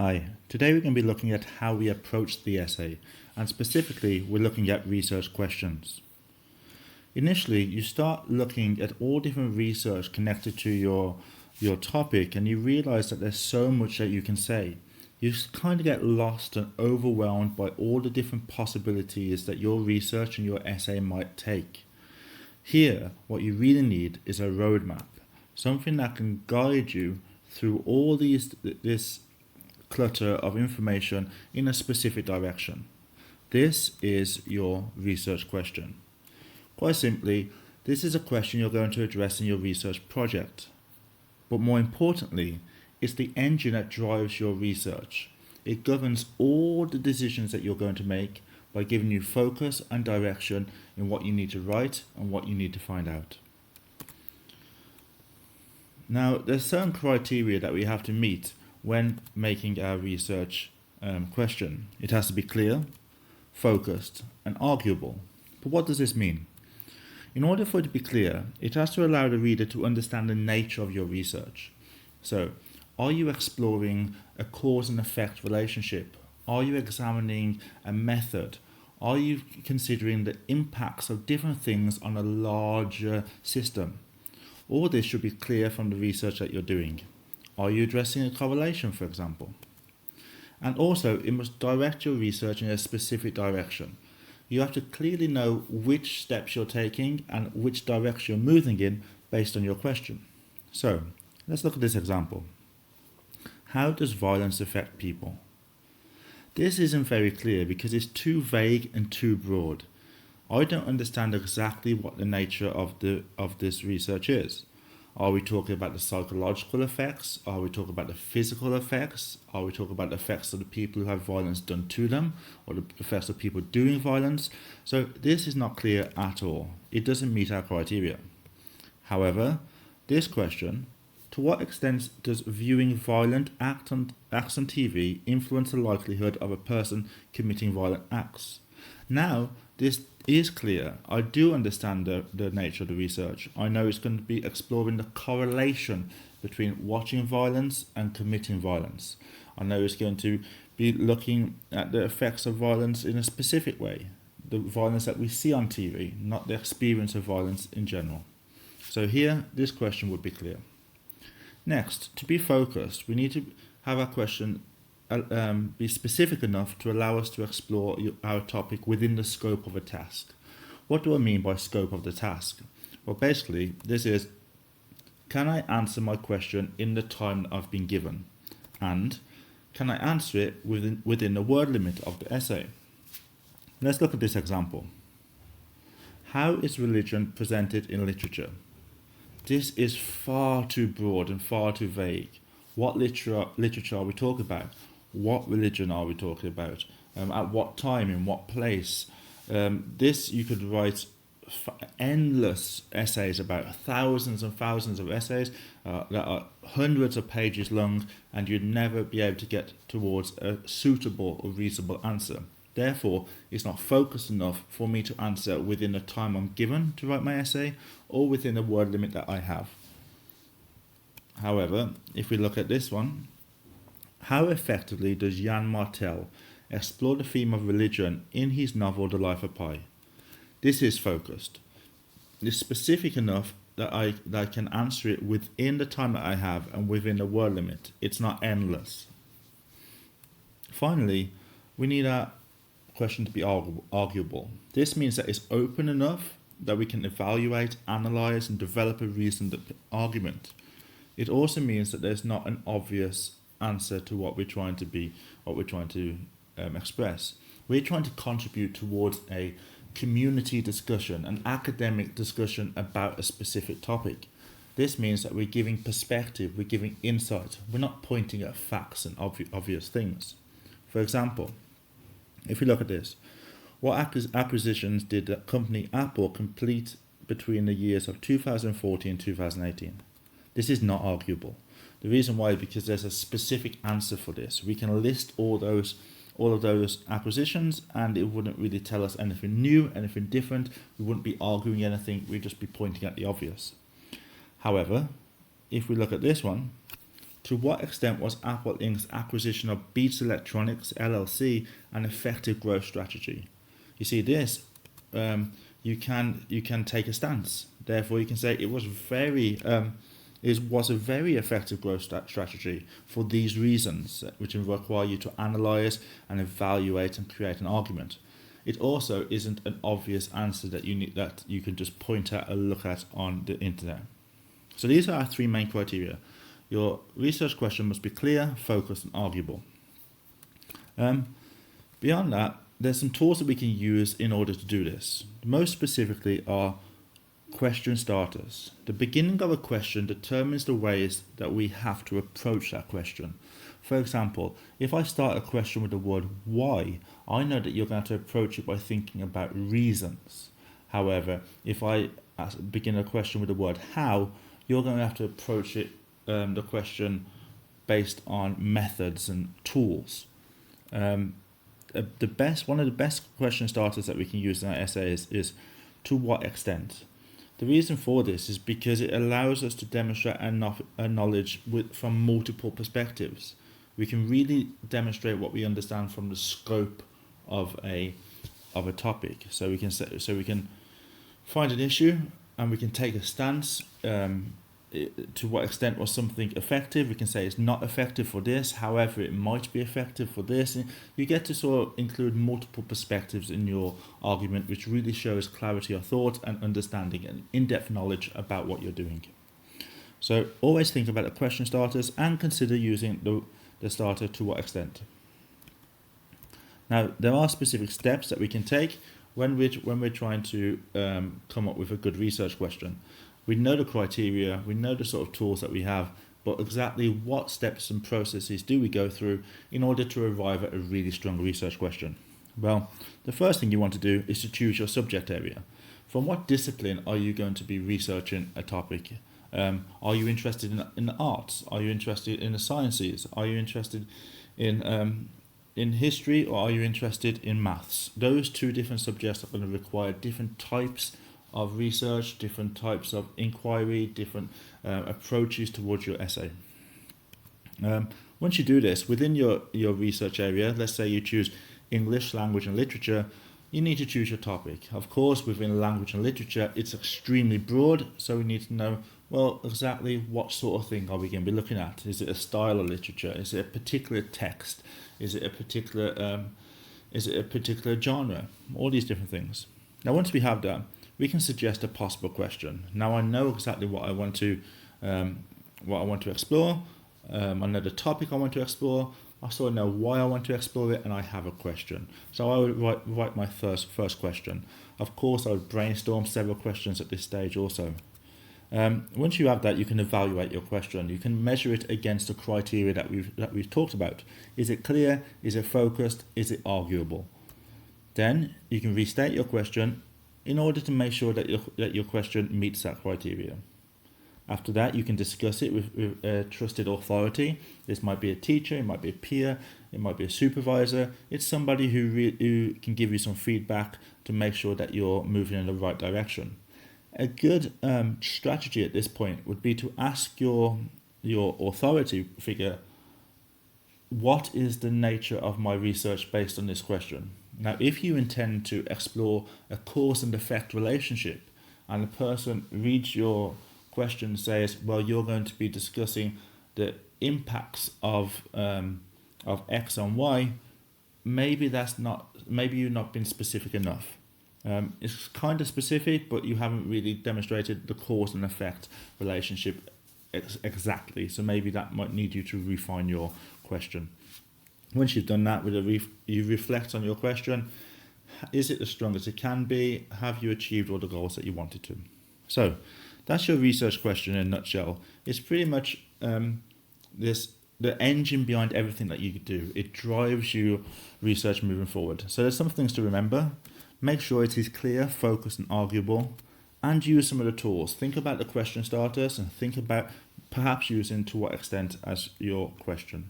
Hi, today we're going to be looking at how we approach the essay, and specifically we're looking at research questions. Initially, you start looking at all different research connected to your topic and you realize that there's so much that you can say. You kind of get lost and overwhelmed by all the different possibilities that your research and your essay might take. Here, what you really need is a roadmap, something that can guide you through all this clutter of information in a specific direction. This is your research question. Quite simply, this is a question you're going to address in your research project. But more importantly, it's the engine that drives your research. It governs all the decisions that you're going to make by giving you focus and direction in what you need to write and what you need to find out. Now, there's certain criteria that we have to meet when making our research question. It has to be clear, focused, and arguable. But what does this mean? In order for it to be clear, it has to allow the reader to understand the nature of your research. So, are you exploring a cause and effect relationship? Are you examining a method? Are you considering the impacts of different things on a larger system? All this should be clear from the research that you're doing. Are you addressing a correlation, for example? And also, it must direct your research in a specific direction. You have to clearly know which steps you're taking and which direction you're moving in based on your question. So, let's look at this example. How does violence affect people? This isn't very clear because it's too vague and too broad. I don't understand exactly what the nature of this research is. Are we talking about the psychological effects? Are we talking about the physical effects? Are we talking about the effects of the people who have violence done to them or the effects of people doing violence? So this is not clear at all. It doesn't meet our criteria. However, this question, to what extent does viewing violent acts on TV influence the likelihood of a person committing violent acts? Now, this is clear. I do understand the nature of the research. I know it's going to be exploring the correlation between watching violence and committing violence. I know it's going to be looking at the effects of violence in a specific way, the violence that we see on TV, not the experience of violence in general. So here, this question would be clear. Next, to be focused, we need to have our question be specific enough to allow us to explore our topic within the scope of a task. What do I mean by scope of the task? Well, basically, this is, can I answer my question in the time that I've been given? And can I answer it within the word limit of the essay? Let's look at this example. How is religion presented in literature? This is far too broad and far too vague. What literature are we talking about? What religion are we talking about? At what time, in what place? This you could write endless essays about, thousands and thousands of essays that are hundreds of pages long, and you'd never be able to get towards a suitable or reasonable answer. Therefore, it's not focused enough for me to answer within the time I'm given to write my essay or within the word limit that I have. However, if we look at this one, how effectively does Jan Martel explore the theme of religion in his novel The Life of Pi? This is focused. It's specific enough that I can answer it within the time that I have and within the word limit. It's not endless. Finally, we need our question to be arguable. This means that it's open enough that we can evaluate, analyze, and develop a reasoned argument. It also means that there's not an obvious answer to what we're trying to express. We're trying to contribute towards a community discussion, an academic discussion about a specific topic. This means that we're giving perspective, we're giving insight. We're not pointing at facts and obvious things. For example, if we look at this, what acquisitions did the company Apple complete between the years of 2014 and 2018? This is not arguable. The reason why is because there's a specific answer for this. We can list all of those acquisitions, and it wouldn't really tell us anything new, anything different. We wouldn't be arguing anything. We'd just be pointing at the obvious. However, if we look at this one, To what extent was Apple Inc.'s acquisition of Beats Electronics LLC an effective growth strategy? You see this, you can take a stance. Therefore, you can say it was a very effective growth strategy for these reasons, which require you to analyze and evaluate and create an argument. It also isn't an obvious answer that you can just point at or look at on the internet. So these are our three main criteria. Your research question must be clear, focused, and arguable. Beyond that, there's some tools that we can use in order to do this. Most specifically are question starters. The beginning of a question determines the ways that we have to approach that question. For example, if I start a question with the word why, I know that you're going to approach it by thinking about reasons. However, if I begin a question with the word how, you're going to have to approach it, the question based on methods and tools. One of the best question starters that we can use in our essays is to what extent. The reason for this is because it allows us to demonstrate a knowledge from multiple perspectives. We can really demonstrate what we understand from the scope of a topic. So we can find an issue and we can take a stance. To what extent was something effective? We can say it's not effective for this, however it might be effective for this. And you get to sort of include multiple perspectives in your argument, which really shows clarity of thought and understanding and in-depth knowledge about what you're doing. So always think about the question starters and consider using the starter to what extent. Now, there are specific steps that we can take when we're trying to come up with a good research question. We know the criteria, we know the sort of tools that we have, but exactly what steps and processes do we go through in order to arrive at a really strong research question? Well, the first thing you want to do is to choose your subject area. From what discipline are you going to be researching a topic? Are you interested in the arts? Are you interested in the sciences? Are you interested in history, or are you interested in maths? Those two different subjects are going to require different types of research, different types of inquiry, different approaches towards your essay. Once you do this, within your research area, let's say you choose English, language and literature, you need to choose your topic. Of course, within language and literature, it's extremely broad, so we need to know, well, exactly what sort of thing are we going to be looking at? Is it a style of literature? Is it a particular text? Is it a particular genre? All these different things. Now, once we have that, we can suggest a possible question. Now I know exactly what I want to explore. I know the topic I want to explore. I sort of know why I want to explore it, and I have a question. So I would write my first question. Of course, I would brainstorm several questions at this stage also. Once you have that, you can evaluate your question. You can measure it against the criteria that we've talked about. Is it clear? Is it focused? Is it arguable? Then you can restate your question in order to make sure that your question meets that criteria. After that, you can discuss it with a trusted authority. This might be a teacher, it might be a peer, it might be a supervisor. It's somebody who can give you some feedback to make sure that you're moving in the right direction. A good strategy at this point would be to ask your authority figure, what is the nature of my research based on this question? Now, if you intend to explore a cause and effect relationship, and the person reads your question and says, well, you're going to be discussing the impacts of X on Y, maybe you've not been specific enough. It's kind of specific, but you haven't really demonstrated the cause and effect relationship exactly. So maybe that might need you to refine your question. Once you've done that, you reflect on your question. Is it as strong as it can be? Have you achieved all the goals that you wanted to? So that's your research question in a nutshell. It's pretty much the engine behind everything that you do. It drives your research moving forward. So there's some things to remember. Make sure it is clear, focused and arguable, and use some of the tools. Think about the question starters and think about perhaps using to what extent as your question.